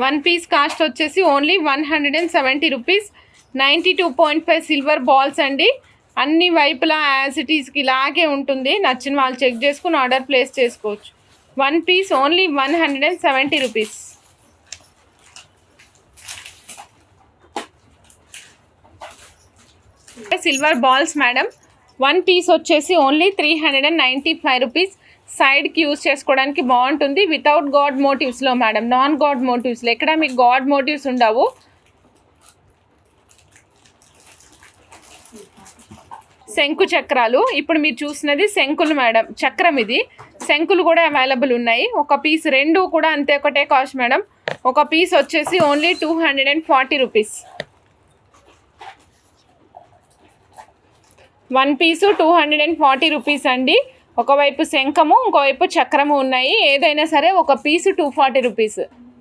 One piece cost వచ్చేసి only 170 rupees. 92.5 silver balls అండి. అన్ని వైపులా యాజ్ ఇట్ ఈస్కి ఇలాగే ఉంటుంది. నచ్చిన వాళ్ళు చెక్ చేసుకుని ఆర్డర్ ప్లేస్ చేసుకోవచ్చు. One piece only 170 rupees. Silver balls madam. One piece వచ్చేసి ఓన్లీ 395 రూపీస్. సైడ్కి యూజ్ చేసుకోవడానికి బాగుంటుంది. వితౌట్ గాడ్ మోటివ్స్లో మేడం, నాన్ గాడ్ మోటివ్స్లో. ఎక్కడ మీకు గాడ్ మోటివ్స్ ఉండవు. శంకు చక్రాలు. ఇప్పుడు మీరు చూసినది శంకులు మేడం, చక్రం ఇది. శంకులు కూడా అవైలబుల్ ఉన్నాయి. ఒక పీస్ రెండు కూడా అంతే ఒకటే కాస్ట్ మేడం. ఒక పీస్ వచ్చేసి ఓన్లీ 240 రూపీస్. వన్ పీసు 240 రూపీస్ అండి. ఒకవైపు శంఖము, ఇంకోవైపు చక్రము ఉన్నాయి. ఏదైనా సరే ఒక పీసు 240 రూపీస్.